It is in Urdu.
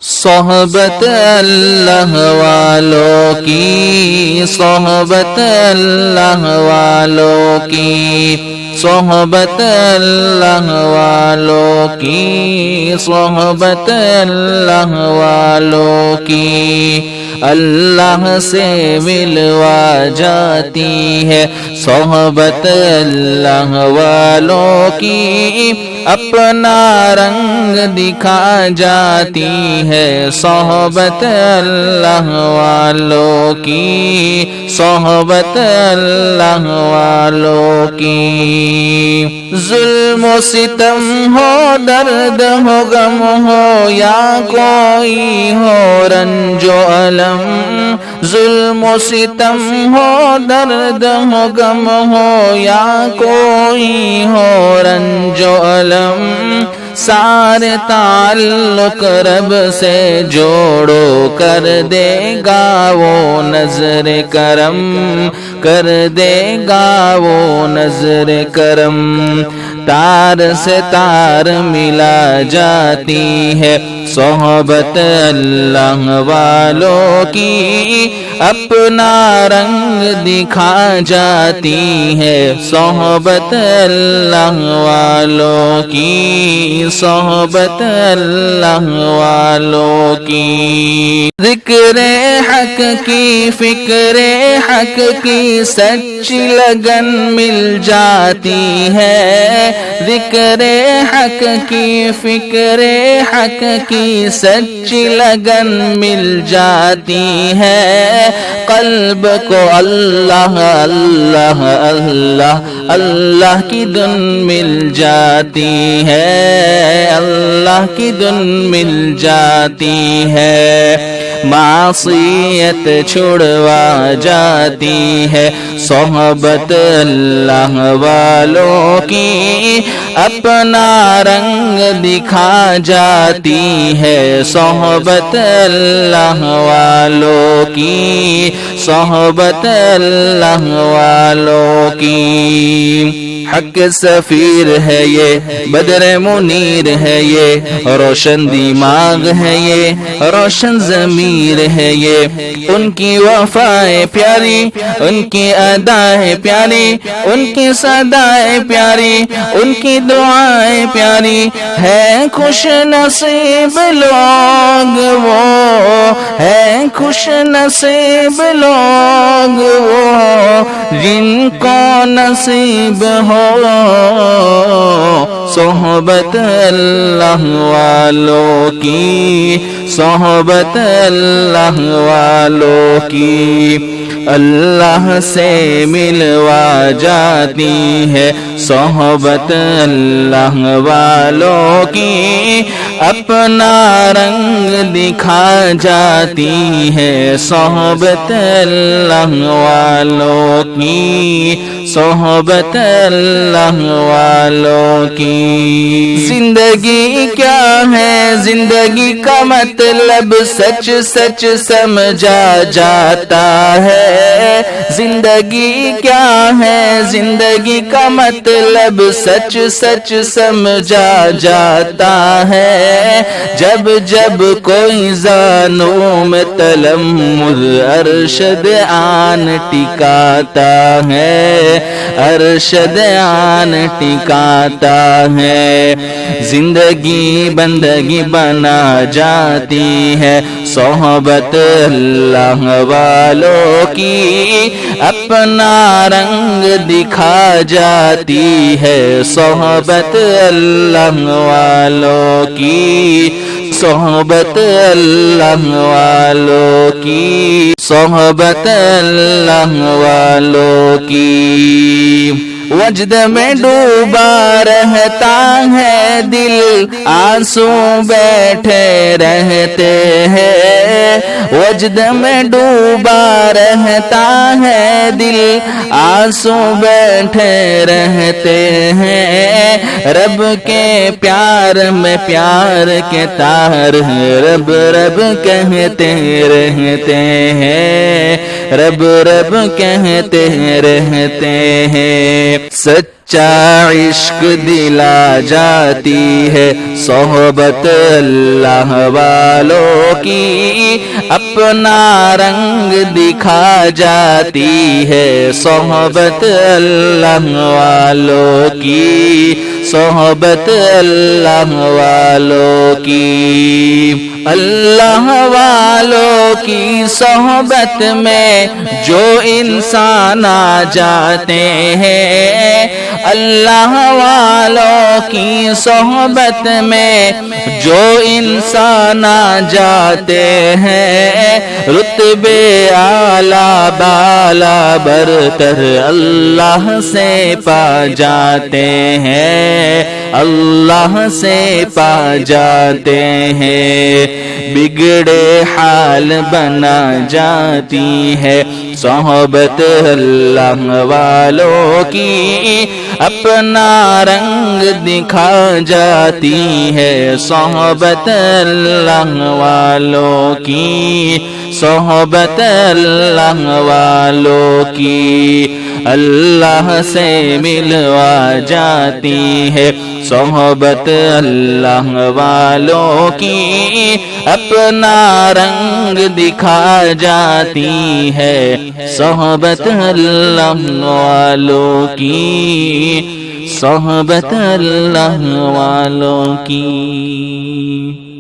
صحبت اللہ والوں کی، صحبت اللہ والوں کی، صحبت اللہ والوں کی، صحبت اللہ والوں کی اللہ سے ملوا جاتی ہے، صحبت اللہ والوں کی اپنا رنگ دکھا جاتی ہے، صحبت اللہ والوں کی، صحبت اللہ والوں کی۔ ظلم و ستم ہو، درد ہو، غم ہو، یا کوئی ہو رنج و الم، ظلم و ستم ہو، درد ہو، غم ہو، یا کوئی ہو رنج و الم، سارے تعلق رب سے جوڑو، کر دے گا وہ نظر کرم، کر دے گا وہ نظر کرم۔ تار سے تار ملا جاتی ہے، صحبت اللہ والوں کی اپنا رنگ دکھا جاتی ہے، صحبت اللہ والوں کی، صحبت اللہ والوں کی۔ ذکر حق کی، فکر حق کی سچی لگن مل جاتی ہے، ذکر حق کی، فکر حق کی سچی لگن مل جاتی ہے، قلب کو اللہ اللہ اللہ اللہ کی دھن مل جاتی ہے، اللہ کی دھن مل جاتی ہے، معصیت چھڑوا جاتی ہے، صحبت اللہ والوں کی اپنا رنگ دکھا جاتی ہے، صحبت اللہ والوں کی، صحبت اللہ والوں کی۔ حق سفیر ہے یہ، بدر منیر ہے یہ، روشن دماغ ہے یہ، روشن ضمیر ہے یہ، ان کی وفائیں پیاری، ان کی ادائیں پیاری، ان کی صدائیں پیاری، ان کی دعائیں پیاری، ہے خوش نصیب لوگ وہ، ہے خوش نصیب لوگ وہ، جن کو نصیب ہو صحبت اللہ والوں کی، صحبت اللہ والوں کی اللہ سے ملوا جاتی ہے، صحبت اللہ والوں کی اپنا رنگ دکھا جاتی ہے، صحبت اللہ والوں کی، صحبت اللہ والوں کی۔ زندگی کیا ہے، زندگی کا مطلب سچ سچ سمجھا جاتا ہے، زندگی کیا ہے، زندگی کا مطلب سچ سچ سمجھا جاتا ہے، جب جب کوئی زانوں میں تلمذ ارشد آن ٹکاتا ہے، ارشد آن ٹکاتا ہے، زندگی بندگی بنا جاتی ہے، صحبت اللہ والوں کی اپنا رنگ دکھا جاتی ہے، صحبت اللہ والوں کی، صحبت اللہ والوں کی، صحبت اللہ والوں کی۔ وجد میں ڈوبا رہتا ہے دل، آنسو بیٹھے رہتے ہیں، وجد میں ڈوبا رہتا ہے دل، آنسو بیٹھے رہتے ہیں، رب کے پیار میں پیار کے تار رب رب کہتے رہتے ہیں، رب رب کہتے رہتے ہیں۔ سچا عشق دلا جاتی ہے صحبت اللہ والوں کی، اپنا رنگ دکھا جاتی ہے صحبت اللہ والوں کی، صحبت اللہ والوں کی۔ اللہ والوں کی صحبت میں جو انسان آ جاتے ہیں، اللہ والوں کی صحبت میں جو انسان آ جاتے ہیں، رتبے اعلیٰ بالا برتر اللہ سے پا جاتے ہیں، اللہ سے پا جاتے ہیں۔ بگڑے حال بنا جاتی ہے صحبت اللہ والوں کی، اپنا رنگ دکھا جاتی ہے صحبت اللہ والوں کی، صحبت اللہ والوں کی۔ اللہ سے ملوا جاتی ہے صحبت اللہ والوں کی، اپنا رنگ دکھا جاتی ہے صحبت اللہ والوں کی، صحبت اللہ والوں کی۔